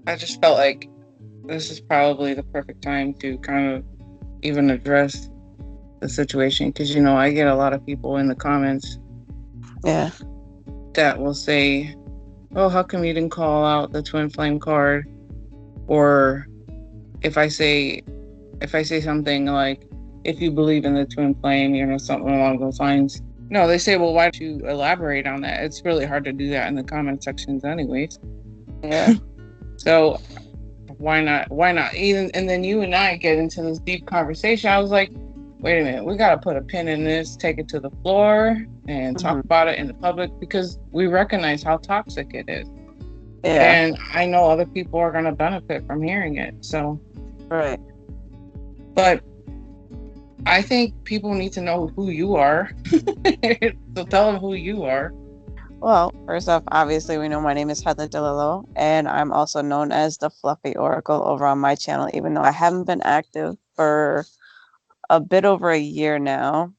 I just felt like this is probably the perfect time to kind of even address the situation because I get a lot of people in the comments Yeah. that will say, "Oh, how come you didn't call out the twin flame card?" Or if I say something like, "If you believe in the twin flame," something along those lines. No, they say, "Well, why don't you elaborate on that?" It's really hard to do that in the comment sections, anyways. Yeah. So why not? Why not? Even and then you and I get into this deep conversation. I was like, wait a minute, we got to put a pin in this, take it to the floor, and talk Hmm. about it in the public because we recognize how toxic it is. Yeah. And I know other people are going to benefit from hearing it. So, Right. but I think people need to know who you are. So tell them who you are. Well, first off, obviously, we know my name is Heather DeLillo, and I'm also known as the Fluffy Oracle over on my channel, even though I haven't been active for a bit over a year now.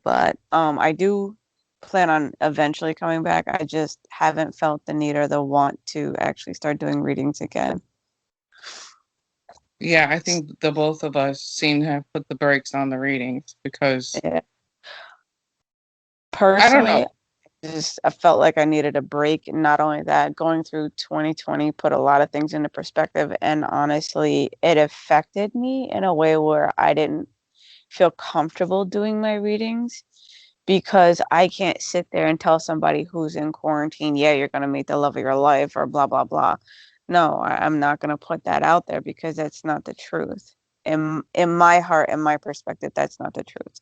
But I do plan on eventually coming back. I just haven't felt the need or the want to actually start doing readings again. Yeah, I think the both of us seem to have put the brakes on the readings because Yeah. I don't Personally, know. just I felt like I needed a break. And not only that, going through 2020 put a lot of things into perspective. And honestly, it affected me in a way where I didn't feel comfortable doing my readings because I can't sit there and tell somebody who's in quarantine, yeah, you're going to meet the love of your life or blah, blah, blah. No, I'm not going to put that out there because that's not the truth. In my heart and my perspective, that's not the truth.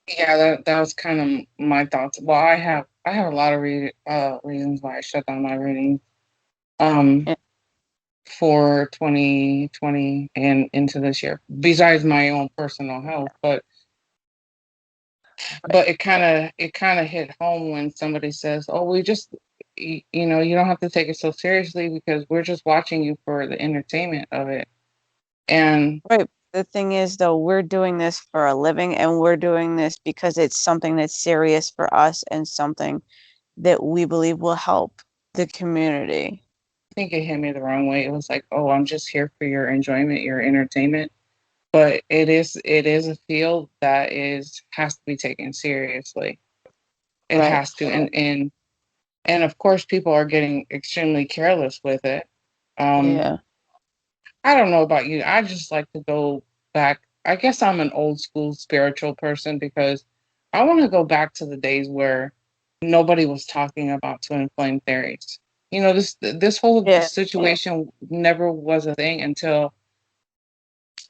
Yeah, that was kind of my thoughts. Well, I have a lot of reasons why I shut down my reading um Yeah, for 2020 and into this year. Besides my own personal health, right. but it kind of hit home when somebody says, "Oh, we just you don't have to take it so seriously because we're just watching you for the entertainment of it." And Right. The thing is, though, we're doing this for a living and we're doing this because it's something that's serious for us and something that we believe will help the community. I think it hit me the wrong way. It was like, "Oh, I'm just here for your enjoyment, your entertainment." But it is a field that is has to be taken seriously. It Right. has to, and of course, people are getting extremely careless with it. Um, Yeah. I don't know about you. I just like to go back. I guess I'm an old school spiritual person because I want to go back to the days where nobody was talking about twin flame theories. This whole Yeah. situation never was a thing until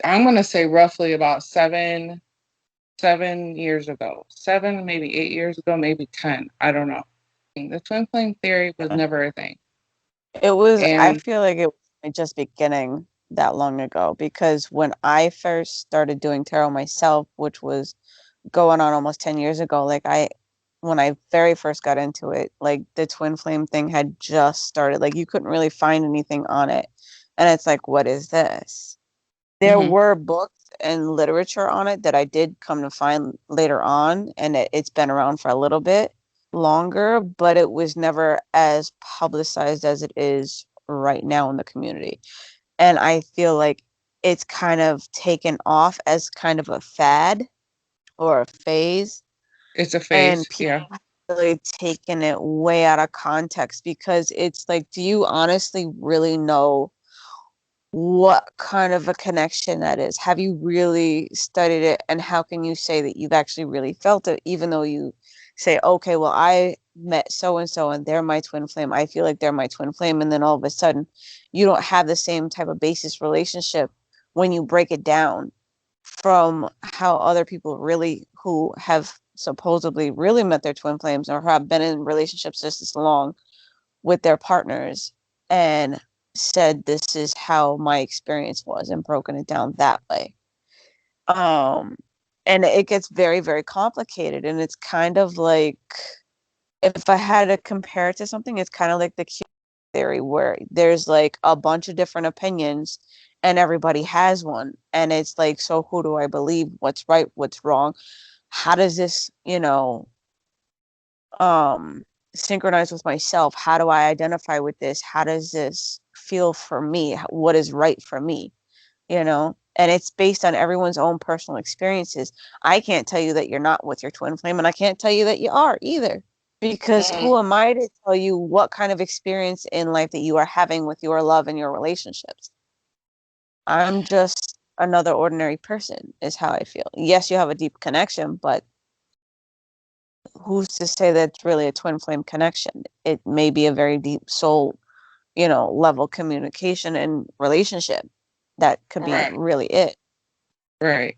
I'm going to say roughly about 7 years ago, 7, maybe 8 years ago, maybe 10. I don't know. The twin flame theory was Yeah. never a thing. I And feel like it was just beginning that long ago because when I first started doing tarot myself, which was going on almost 10 years ago, when I very first got into it, like the twin flame thing had just started. Like you couldn't really find anything on it. And it's like, what is this? There mhm, were books and literature on it that I did come to find later on, and it's been around for a little bit longer, but it was never as publicized as it is right now in the community. And I feel like it's kind of taken off as kind of a fad or a phase, it's a and phase. people Yeah. have really taken it way out of context because it's like, do you honestly really know what kind of a connection that is? Have you really studied it? And how can you say that you've actually really felt it, even though you say, okay, well, I met so and so and they're my twin flame. I feel like they're my twin flame. And then all of a sudden, you don't have the same type of basis relationship when you break it down from how other people really who have supposedly really met their twin flames or have been in relationships just as long with their partners and said this is how my experience was and broken it down that way. Um and it gets very, very complicated, and it's kind of like, if I had to compare it to something, it's kind of like the Q theory where there's like a bunch of different opinions and everybody has one, and it's like, so who do I believe? What's right, what's wrong? How does this, um synchronize with myself? How do I identify with this? How does this feel for me, what is right for me, you know? And it's based on everyone's own personal experiences. I can't tell you that you're not with your twin flame, and I can't tell you that you are either. Because who am I to tell you what kind of experience in life that you are having with your love and your relationships? I'm just another ordinary person, is how I feel. Yes, you have a deep connection, but who's to say that it's really a twin flame connection? It may be a very deep soul, level communication and relationship. That could be Right. really it. Right.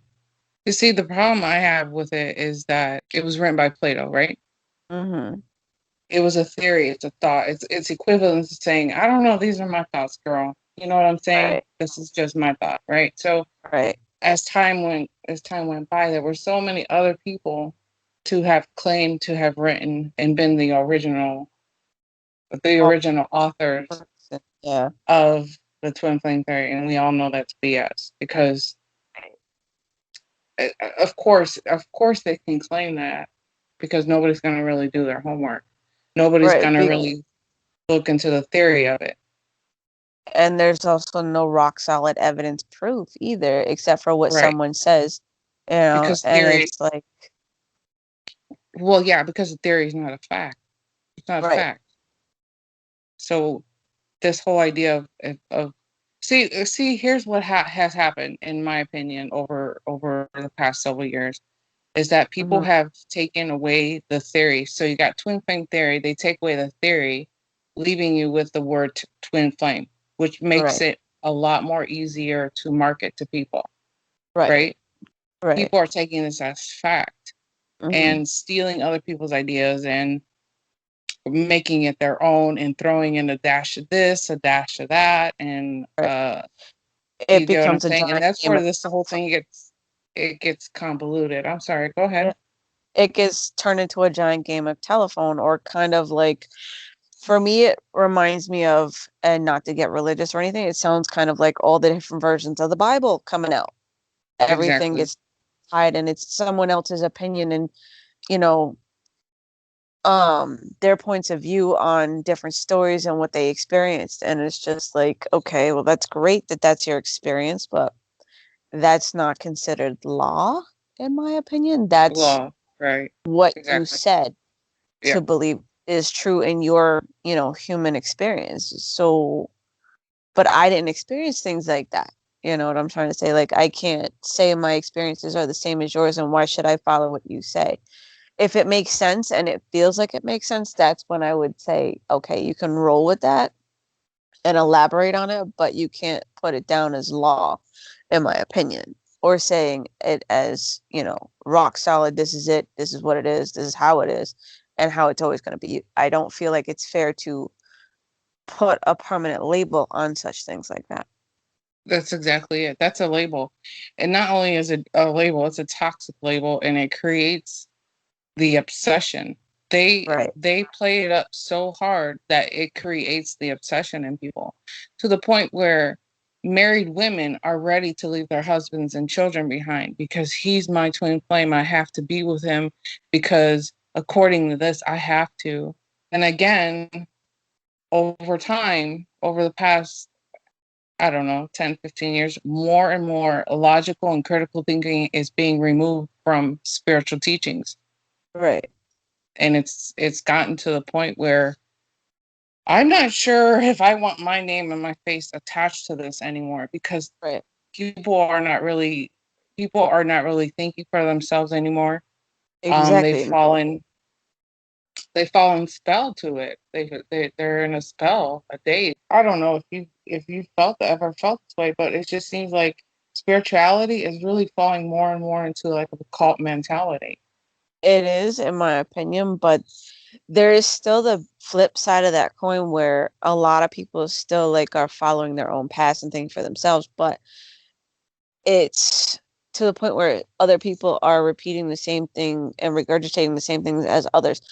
You see, the problem I have with it is that it was written by Plato, right? Mm-hmm. It was a theory, it's a thought. It's equivalent to saying, I don't know, these are my thoughts, girl. You know what I'm saying? Right. This is just my thought, right? So Right. as time went by, there were so many other people to have claimed to have written and been the original authors Yeah. of the twin flame theory, and we all know that's BS because of course they can claim that because nobody's going to really do their homework. Nobody's Right. going to really look into the theory of it. And there's also no rock solid evidence proof either, except for what Right. someone says, Because and theory, it's like, well, yeah, because the theory is not a fact. It's not a right. fact. So this whole idea of see, here's what has happened, in my opinion, over the past several years, is that people Mm-hmm. have taken away the theory. So you got twin flame theory, they take away the theory, leaving you with the word twin flame, which makes Right. it a lot more easier to market to people, Right. right? Right. People are taking this as fact Mm-hmm. and stealing other people's ideas and making it their own and throwing in a dash of this, a dash of that, and Right. you It get what I'm becomes a saying? And giant that's game where of this the whole thing gets convoluted. I'm sorry, go yeah. ahead. It gets turned into a giant game of telephone, or kind of like, for me, it reminds me of, and not to get religious or anything, it sounds kind of like all the different versions of the Bible coming out. Everything Exactly. gets tied, and it's someone else's opinion, and you know, their points of view on different stories and what they experienced. And it's just like, okay, well, that's great that that's your experience, but that's not considered law, in my opinion. That's Law. Right. what you Exactly. said Yeah. to believe is true in your, human experience. So, but I didn't experience things like that. You know what I'm trying to say? Like, I can't say my experiences are the same as yours, and why should I follow what you say? If it makes sense and it feels like it makes sense, that's when I would say, okay, you can roll with that and elaborate on it, but you can't put it down as law, in my opinion, or saying it as, rock solid. This is it. This is what it is. This is how it is, and how it's always going to be. I don't feel like it's fair to put a permanent label on such things like that. That's exactly it. That's a label. And not only is it a label, it's a toxic label and it creates the obsession. They Right. they play it up so hard that it creates the obsession in people to the point where married women are ready to leave their husbands and children behind because he's my twin flame. I have to be with him because according to this, I have to. And again, over time, over the past, I don't know, 10, 15 years, more and more logical and critical thinking is being removed from spiritual teachings. Right. And it's gotten to the point where I'm not sure if I want my name and my face attached to this anymore because Right. people are not really people are not really thinking for themselves anymore. They've Exactly. fallen spell to it. They're in a spell, a date. I don't know if you ever felt this way, but it just seems like spirituality is really falling more and more into like a cult mentality. It is, in my opinion, but there is still the flip side of that coin where a lot of people still like are following their own paths and things for themselves, but it's to the point where other people are repeating the same thing and regurgitating the same things as others.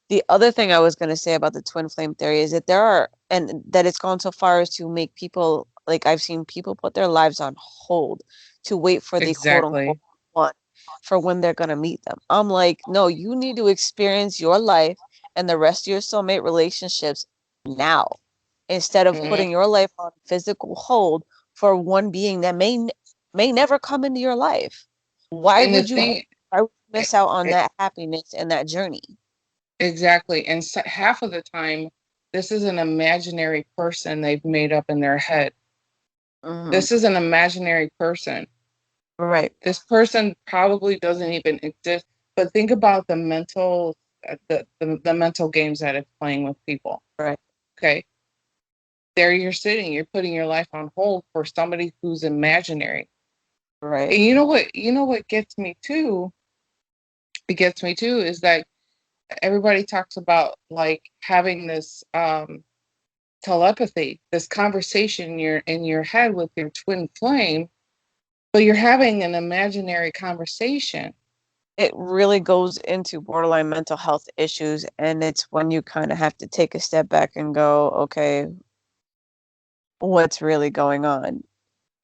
The other thing I was going to say about the twin flame theory is that and that it's gone so far as to make people, like, I've seen people put their lives on hold to wait for the quote unquote Exactly. one, for when they're going to meet them. I'm like, no, you need to experience your life and the rest of your soulmate relationships now. instead of Mhm. putting your life on physical hold for one being that may never come into your life. Why And the would you thing, miss out on e- that happiness and that journey? exactly. And so, half of the time, this is an imaginary person they've made up in their head. Hmm. This is an imaginary person. Right. This person probably doesn't even exist. But think about the mental, the mental games that it's playing with people. Right. Okay, there you're sitting, you're putting your life on hold for somebody who's imaginary. Right. And you know what? You know what gets me too? It gets me too is that everybody talks about like having this telepathy, this conversation in your head with your twin flame, but you're having an imaginary conversation. It really goes into borderline mental health issues, and it's when you kind of have to take a step back and go, okay, what's really going on,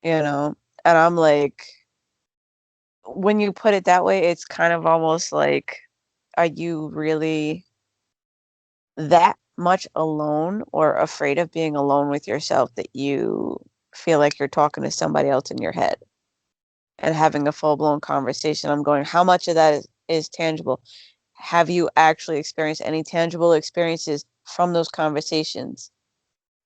you know? And I'm like, when you put it that way, it's kind of almost like, are you really that much alone or afraid of being alone with yourself that you feel like you're talking to somebody else in your head and having a full-blown conversation? I'm going, how much of that is tangible? Have you actually experienced any tangible experiences from those conversations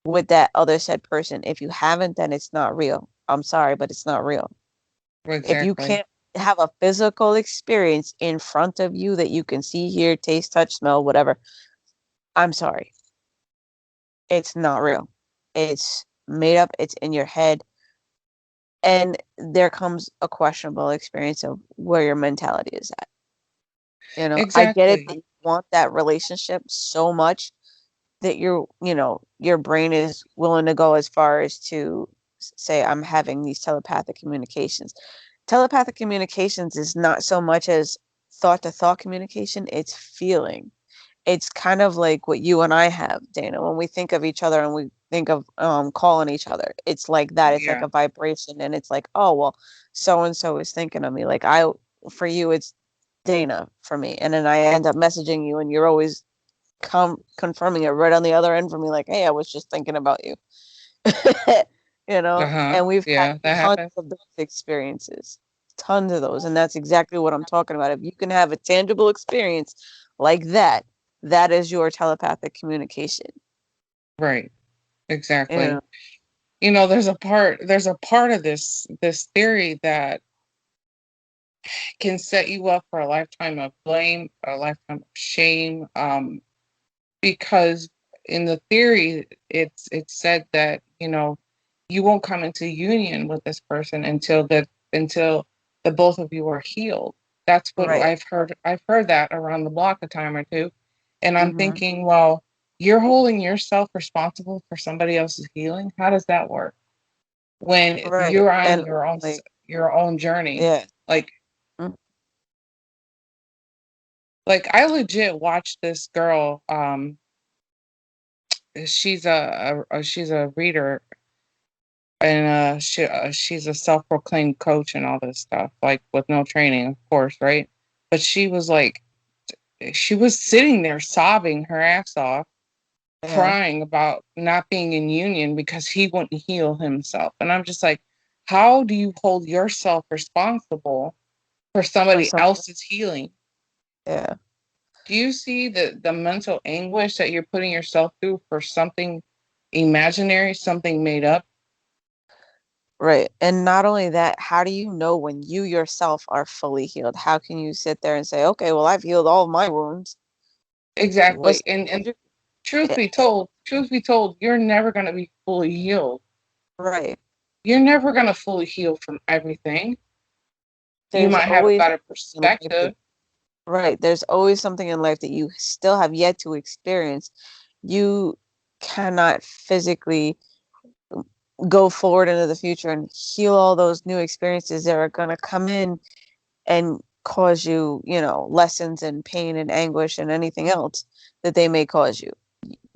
with that other said person? If you haven't, then it's not real. I'm sorry, but it's not real. If you Exactly. can't have a physical experience in front of you that you can see, hear, taste, touch, smell, whatever, I'm sorry. It's not real. It's made up, it's in your head. And there comes a questionable experience of where your mentality is at. I get it that Exactly. you want that relationship so much that your brain is willing to go as far as to say, I'm having these telepathic communications. Telepathic communications is not so much as thought to thought communication, it's feeling. It's kind of like what you and I have, Dana, when we think of each other and we think of calling each other. It's like that. It's like Yeah. a vibration, and it's like, oh well, so and so is thinking of me. Like I, for you, it's Dana for me, and then I end up messaging you, and you're always confirming it right on the other end for me, like, hey, I was just thinking about you. Uh-huh. And we've had Yeah, that tons happens. of those experiences, tons of those, and that's exactly what I'm talking about. If you can have a tangible experience like that, that is your telepathic communication. Right. You Exactly. know, There's a part of this theory that can set you up for a lifetime of blame, a lifetime of shame. Because in the theory, it's said that, you won't come into union with this person until the both of you are healed. That's what right? I've heard that around the block a time or two. And I'm Mm-hmm. thinking, well, you're holding yourself responsible for somebody else's healing. How does that work? When Right, you're on and like, your own journey. yeah, Like mm, I legit watched this girl. She's a reader, and she's a self-proclaimed coach and all this stuff, like with no training, of course, right? But she was sitting there sobbing her ass off, yeah, crying about not being in union because he wouldn't heal himself. And I'm just like, how do you hold yourself responsible for for somebody some, else's healing? yeah. Do you see the mental anguish that you're putting yourself through for something imaginary, something made up? Right. And not only that, how do you know when you yourself are fully healed? How can you sit there and say, okay, well, I've healed all of my wounds. Exactly. What's And the truth magic? truth be told, you're never going to be fully healed. Right. You're never going to fully heal from everything. You There's might have a always better something in life that, perspective. right. There's always something in life that you still have yet to experience. You cannot physically go forward into the future and heal all those new experiences that are going to come in and cause you, lessons and pain and anguish and anything else that they may cause you.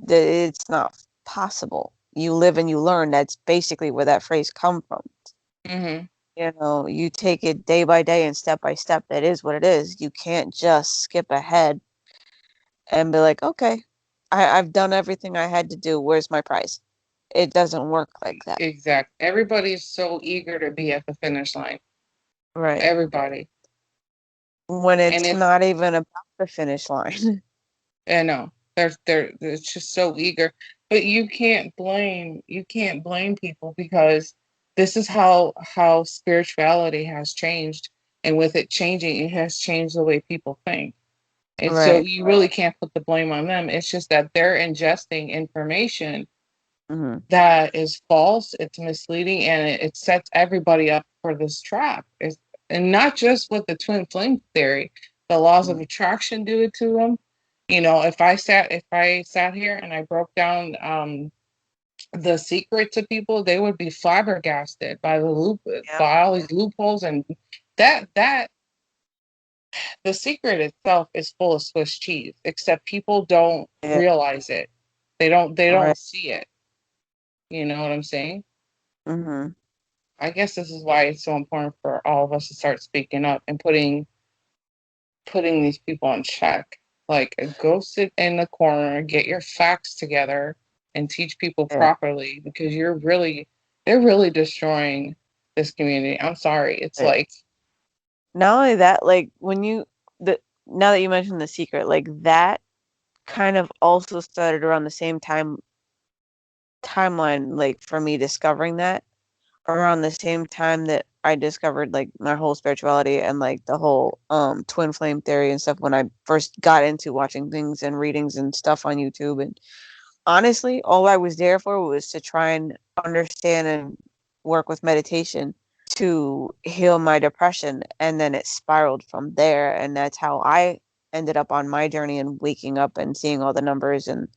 It's not possible. You live and you learn. That's basically where that phrase come from. Hmm. You take it day by day and step by step. That is what it is. You can't just skip ahead and be like, okay, I've done everything I had to do. Where's my prize? it doesn't work like that. Exact. Everybody's so eager to be at the finish line. Right. Everybody. When And it's it's, not even about the finish line. I know, they're it's just so eager. But you can't blame people, because this is how spirituality has changed. And with it changing, it has changed the way people think. And so Right. you really can't put the blame on them. It's just that they're ingesting information Hmm. that is false, it's misleading, and it sets everybody up for this trap. And not just with the twin flame theory, the laws of attraction do it to them. If I sat here and I broke down the secret to people, they would be flabbergasted Yep. by all these loopholes. And that the secret itself is full of Swiss cheese, except people don't Yeah. realize it. They don't Right. see it. You know what I'm saying? Hmm. I guess this is why it's so important for all of us to start speaking up and putting these people in check. Like, go sit in the corner, get your facts together, and teach people Yeah. properly, because they're really destroying this community. I'm sorry. It's Right. like, Not only that, like the now that you mentioned the secret, like that kind of also started around the same timeline, like for me discovering that around the same time that I discovered like my whole spirituality and like the whole twin flame theory and stuff when I first got into watching things and readings and stuff on YouTube. And honestly, all I was there for was to try and understand and work with meditation to heal my depression. And then it spiraled from there. And that's how I ended up on my journey and waking up and seeing all the numbers and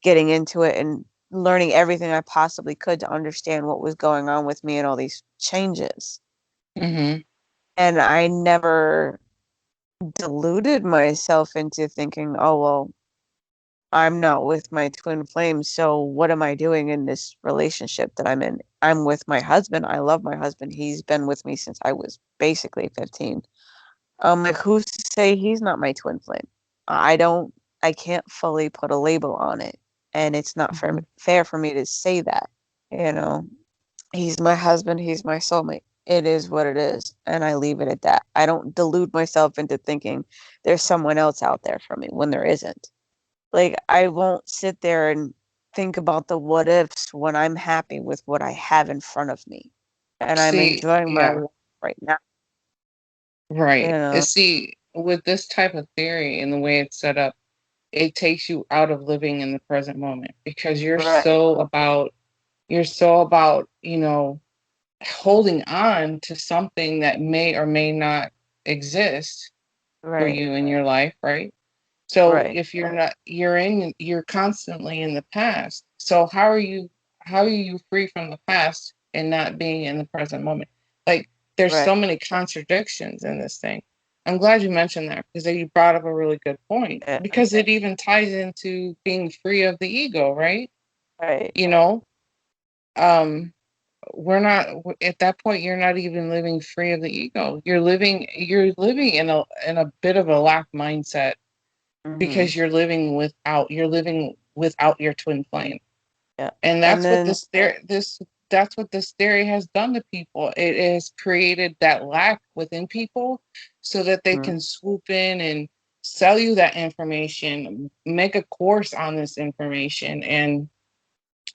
getting into it and learning everything I possibly could to understand what was going on with me and all these changes. mm-hmm, And I never deluded myself into thinking, oh, well, I'm not with my twin flame. So what am I doing in this relationship that I'm in? I'm with my husband. I love my husband. He's been with me since I was basically 15. Like, who's to say he's not my twin flame? I don't, I can't fully put a label on it. And it's not mm-hmm. fair for me to say that. You know, he's my husband. He's my soulmate. It is what it is. And I leave it at that. I don't delude myself into thinking there's someone else out there for me when there isn't. Like, I won't sit there and think about the what ifs when I'm happy with what I have in front of me. And I'm See, enjoying my yeah, life right now, you right. know. See, with this type of theory and the way it's set up, it takes you out of living in the present moment, because Right, you're so about, holding on to something that may or may not exist for right, you in your life, right? So right, if you're not, you're constantly in the past. So how are you free from the past and not being in the present moment? Like, there's right. so many contradictions in this thing. I'm glad you mentioned that, because you brought up a really good point, Yeah, because it even ties into being free of the ego, right? right, You know, um, we're not at that point. You're not even living free of the ego. You're living in a bit of a lack mindset, mhm, because you're living without your twin flame. yeah, And and then that's what this theory has done to people. It has created that lack within people, so that they mhm, can swoop in and sell you that information, make a course on this information. And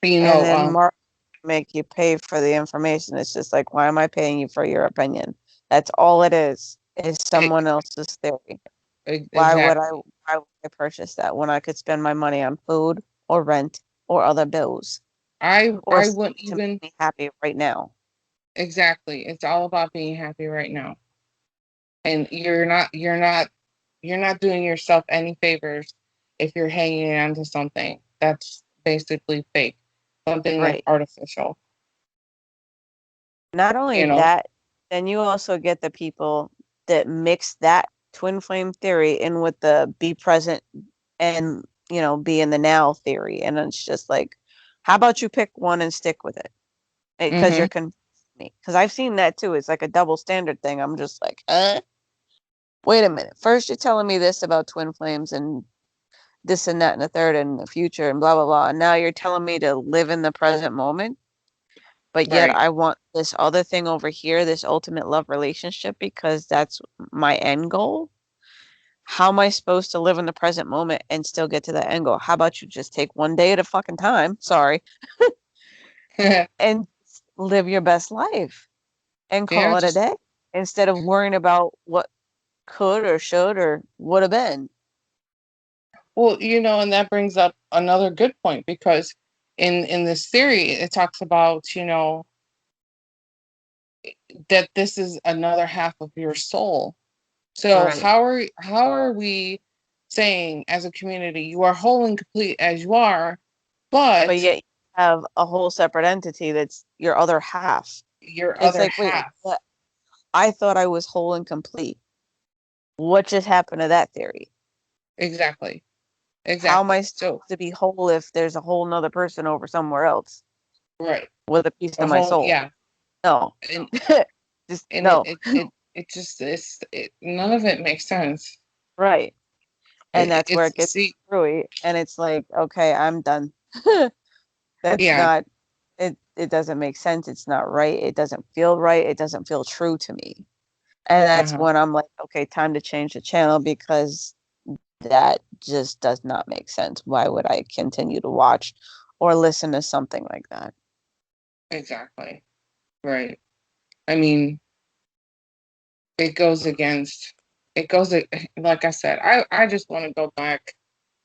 you and know then um Mark make you pay for the information. It's just like, why am I paying you for your opinion? That's all it is e- someone else's theory. exactly. Why would I purchase that when I could spend my money on food or rent or other bills or I something wouldn't to make even me happy right now? exactly. It's all about being happy right now. And you're not doing yourself any favors if you're hanging on to something that's basically fake, something that's Right. artificial, Not only you know. that, then you also get the people that mix that twin flame theory in with the be present and, be in the now theory. And it's just like, how about you pick one and stick with it? Because Mhm. you're confusing me. Because I've seen that too. It's like a double standard thing. I'm just like, wait a minute. First, you're telling me this about twin flames and this and that and the third and the future and blah blah blah. And now you're telling me to live in the present moment, but yet Right. I want this other thing over here, this ultimate love relationship, because that's my end goal. How am I supposed to live in the present moment and still get to that end goal? How about you just take one day at a fucking time? Sorry. And live your best life and Yeah, call it a just day instead of worrying about what could or should or would have been. well, and that brings up another good point because in this theory it talks about, that this is another half of your soul. So Right. how are we saying as a community you are whole and complete as you are, but But yet you have a whole separate entity that's your other half. your It's other like, wait, half. what? I thought I was whole and complete. What just happened to that theory? Exactly. How am I Exactly. supposed So to be whole if there's a whole nother person over somewhere else right. with a piece A of my whole, soul? yeah. No. And Just and no. it just none of it makes sense. Right. And that's where It's it gets see, screwy. And it's like, okay, I'm done. That's yeah. not it doesn't make sense. It's not right. It doesn't feel right. It doesn't feel true to me. And that's Uh-huh. when I'm like, okay, time to change the channel because that just does not make sense. Why would I continue to watch or listen to something like that? Exactly. Right. I mean, it goes against it goes like I said, I just want to go back.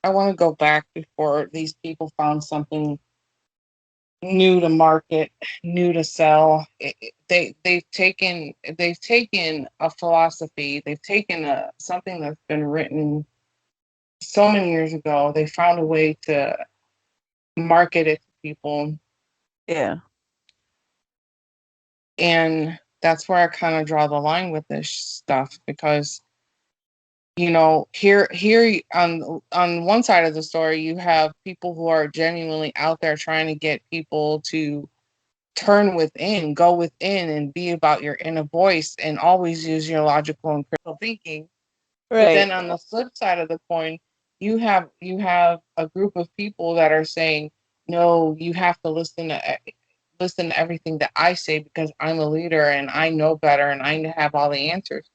I want to go back before these people found something new to market, new to sell. They've taken a philosophy, they've taken a something that's been written so many years ago. They found a way to market it to people, Yeah. and that's where I kind of draw the line with this stuff because here on one side of the story you have people who are genuinely out there trying to get people to turn within, go within, and be about your inner voice and always use your logical and critical thinking. But Right. then on the flip side of the coin, you have a group of people that are saying, no, you have to listen to everything that I say because I'm a leader and I know better and I have all the answers.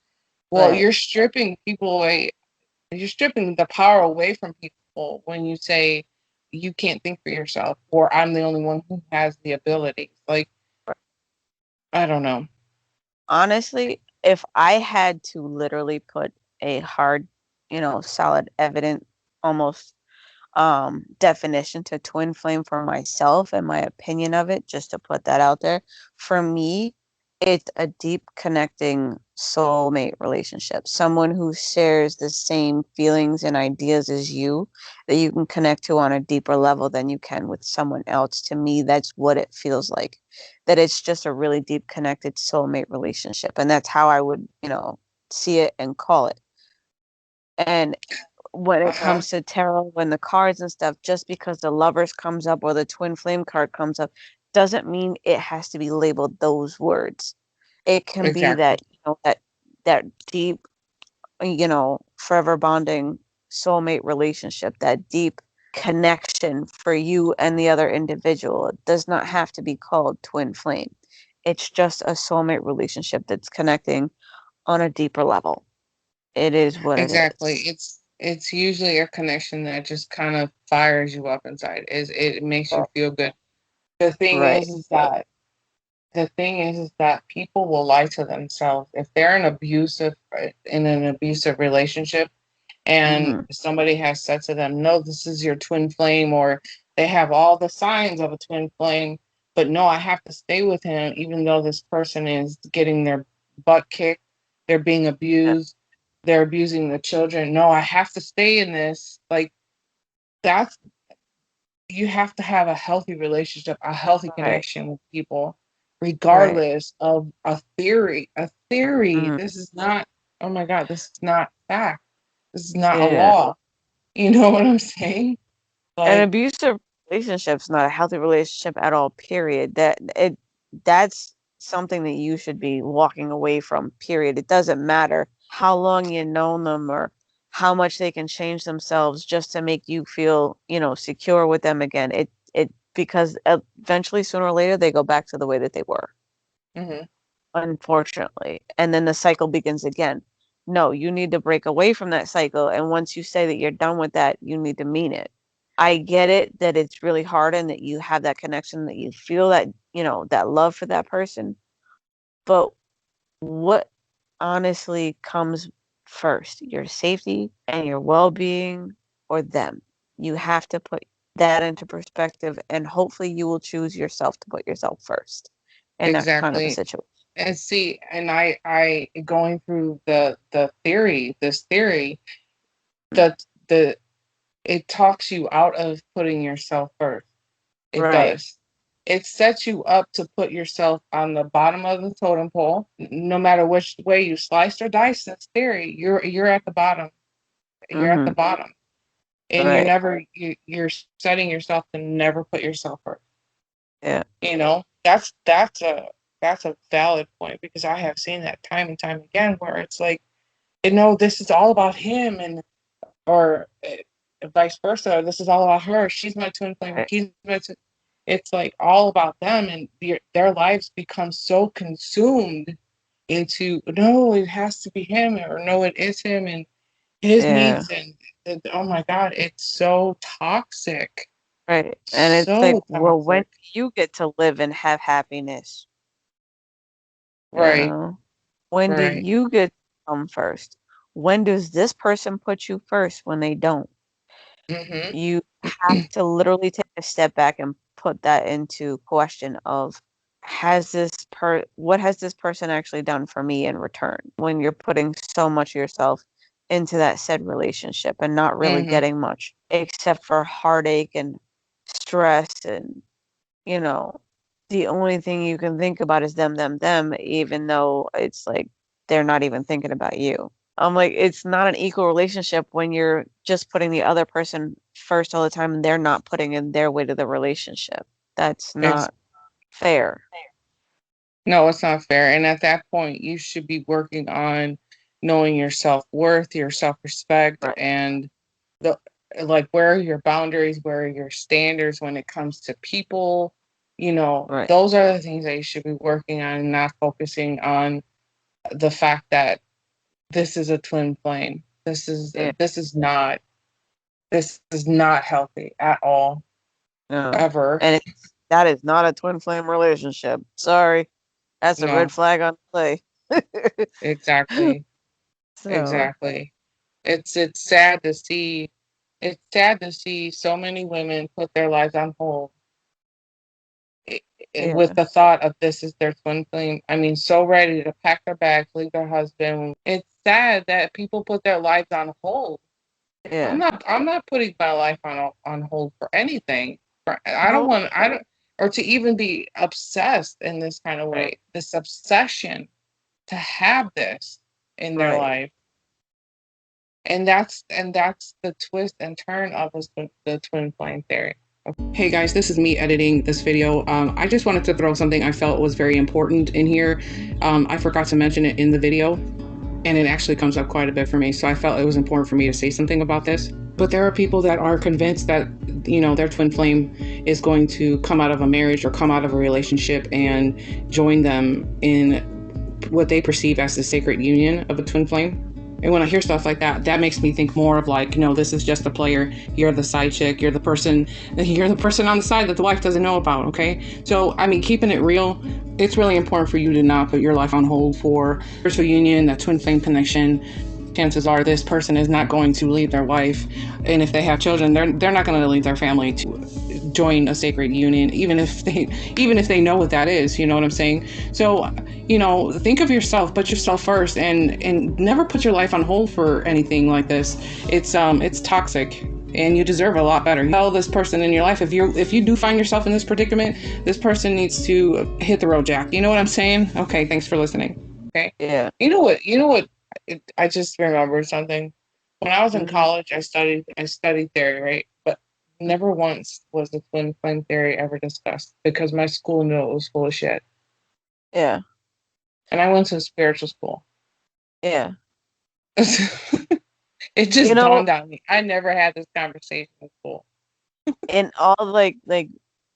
Well, Right. you're stripping the power away from people when you say you can't think for yourself or I'm the only one who has the ability. Like, I don't know. Honestly, if I had to literally put a hard, solid, evident, almost definition to twin flame for myself and my opinion of it, just to put that out there, for me, it's a deep connecting soulmate relationship. Someone who shares the same feelings and ideas as you that you can connect to on a deeper level than you can with someone else. To me, that's what it feels like. That it's just a really deep connected soulmate relationship. And that's how I would, see it and call it. And when it Uh-huh. comes to tarot and the cards and stuff, just because the lovers comes up or the twin flame card comes up, doesn't mean it has to be labeled those words. It can be Exactly. that, that deep, forever bonding soulmate relationship, that deep connection for you and the other individual. It does not have to be called twin flame. It's just a soulmate relationship that's connecting on a deeper level. It is what it Exactly. is. It's usually a connection that just kind of fires you up inside. It makes you feel good. The thing Right. is that people will lie to themselves. If they're in an abusive relationship and Mhm. somebody has said to them, no, this is your twin flame, or they have all the signs of a twin flame, but no, I have to stay with him even though this person is getting their butt kicked, they're being Yeah. abused, they're abusing the children. No, I have to stay in this. Like, that's you have to have a healthy relationship, a healthy Right. connection with people, Right. regardless of a theory. A theory. Mhm. This is not, oh my God, this is not fact. This is not a Yeah. law. You know what I'm saying? An Like, abusive relationship's not a healthy relationship at all, period. That's something that you should be walking away from, period. It doesn't matter how long you known them or how much they can change themselves just to make you feel, secure with them again. Because eventually, sooner or later, they go back to the way that they were, Hmm. unfortunately. And then the cycle begins again. No, you need to break away from that cycle. And once you say that you're done with that, you need to mean it. I get it that it's really hard and that you have that connection, that you feel that, that love for that person. But what honestly comes first, your safety and your well-being, or them? You have to put that into perspective, and hopefully you will choose yourself to put yourself first in that kind of a Exactly. situation. And see, and I going through this theory, the it talks you out of putting yourself first. It Right. does. It sets you up to put yourself on the bottom of the totem pole. No matter which way you slice or dice this theory, you're at the bottom. You're at the Mm-hmm. bottom, and Right. you're setting yourself to never put yourself first. Yeah. That's a valid point, because I have seen that time and time again, where it's like, no, this is all about him, and or vice versa. This is all about her. She's my twin flame. Right. He's my twin. It's like all about them, and their lives become so consumed into, no, it has to be him, or no, it is him, and his Yeah. needs, and oh my God, it's so toxic. Right. And it's like, So well, when toxic. do you get to live and have happiness? You Right. know? When do Right. you get to come first? When does this person put you first when they don't? Mm-hmm. You have to literally take a step back and put that into question of, what has this person actually done for me in return, when you're putting so much of yourself into that said relationship and not really Mm-hmm. getting much except for heartache and stress, and you know the only thing you can think about is them, even though it's like they're not even thinking about you. I'm like, it's not an equal relationship when you're just putting the other person first all the time and they're not putting in their way to the relationship. That's It's not fair. No, it's not fair. And at that point, you should be working on knowing your self-worth, your self-respect, Right. and the like, where are your boundaries, where are your standards when it comes to people? Right. Those are the things that you should be working on, not focusing on the fact that this is a twin flame. Yeah. This is not healthy at all, No. ever. And that is not a twin flame relationship. Sorry. That's a red No, flag on play. exactly. So, Exactly. It's sad to see. It's sad to see so many women put their lives on hold, i- with yeah. the thought of this is their twin flame. I mean, so ready to pack their bags, leave their husband. It's sad that people put their lives on hold. Yeah. I'm not putting my life on hold for anything. No. I don't, or to even be obsessed in this kind of Right. way. This obsession to have this in their Right. life. And that's the twist and turn of the twin flame theory. Hey guys, this is me editing this video. I just wanted to throw something I felt was very important in here. I forgot to mention it in the video, and it actually comes up quite a bit for me. So I felt it was important for me to say something about this. But there are people that are convinced that, their twin flame is going to come out of a marriage or come out of a relationship and join them in what they perceive as the sacred union of a twin flame. And when I hear stuff like that, that makes me think more of like, this is just a player. You're the side chick. You're the person on the side that the wife doesn't know about. Okay. So, I mean, keeping it real, it's really important for you to not put your life on hold for spiritual union, that twin flame connection. Chances are this person is not going to leave their wife. And if they have children, they're not going to leave their family to join a sacred union, even if they know what that is. You know what I'm saying? So, think of yourself, put yourself first, and never put your life on hold for anything like this. It's toxic, and you deserve a lot better. Tell this person in your life, if you do find yourself in this predicament, this person needs to hit the road, Jack. You know what I'm saying? Okay, thanks for listening. Okay. Yeah. You know what? I just remembered something. When I was in Hmm. college, I studied theory, right? But never once was the twin flame theory ever discussed, because my school knew it was full of shit. Yeah. And I went to a spiritual school. Yeah. It just You know, dawned on me. I never had this conversation in school. in all like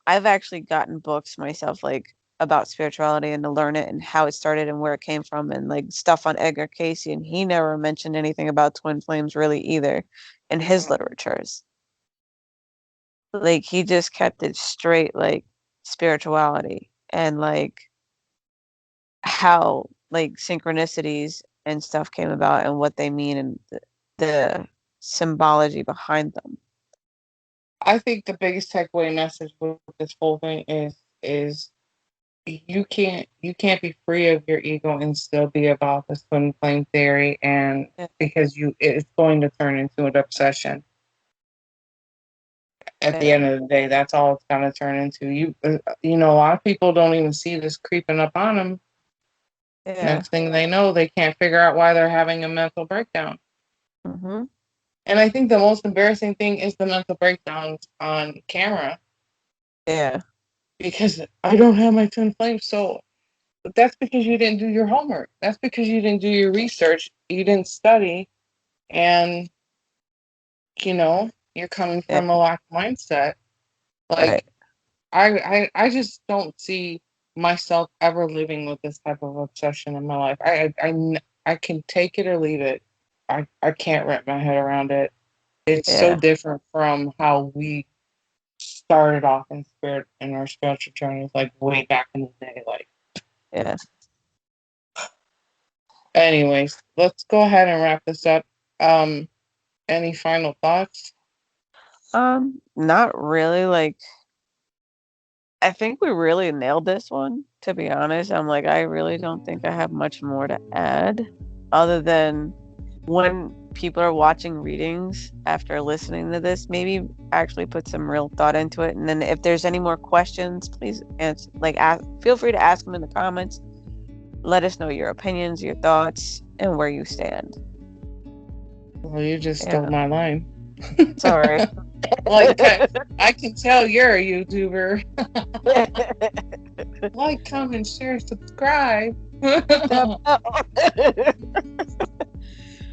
I've actually gotten books myself like about spirituality and to learn it and how it started and where it came from and like stuff on Edgar Casey, and he never mentioned anything about twin flames really either in his literatures. Like he just kept it straight like spirituality and like how like synchronicities and stuff came about and what they mean and the symbology behind them. I think the biggest takeaway message with this whole thing is you can't be free of your ego and still be about this twin flame theory, and Yeah. because it's going to turn into an obsession. At the Yeah. end of the day, that's all it's going to turn into. A lot of people don't even see this creeping up on them. Yeah. Next thing they know, they can't figure out why they're having a mental breakdown. Mm-hmm. And I think the most embarrassing thing is the mental breakdowns on camera, Yeah. because I don't have my twin flames. So that's because you didn't do your homework. That's because you didn't do your research. You didn't study, and you're coming Yeah. from a lack mindset. Right. Like I just don't see myself ever living with this type of obsession in my life. I can take it or leave it. I can't wrap my head around it. It's so Yeah. different from how we started off in our spiritual journeys, like way back in the day. Like, Yeah. anyways, let's go ahead and wrap this up. Um, any final thoughts? Not really. Like, I think we really nailed this one, to be honest. I'm like, I really don't think I have much more to add other than when people are watching readings after listening to this, maybe actually put some real thought into it. And then if there's any more questions, please answer, feel free to ask them in the comments. Let us know your opinions, your thoughts, and where you stand. Well, you just Yeah. stole my line. Sorry. Like, I can tell you're a YouTuber. Like, comment, share, subscribe.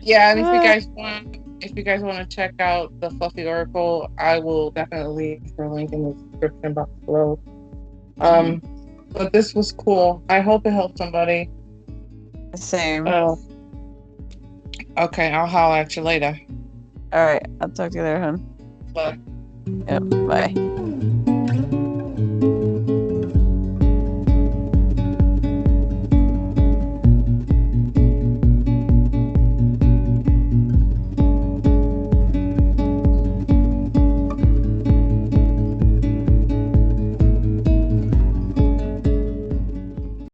Yeah, and if you guys want to check out the Fluffy Oracle, I will definitely leave the link in the description box below. But this was cool. I hope it helped somebody. Same. Okay, I'll holler at you later. All right. I'll talk to you later, hon. Bye. Yep. Bye.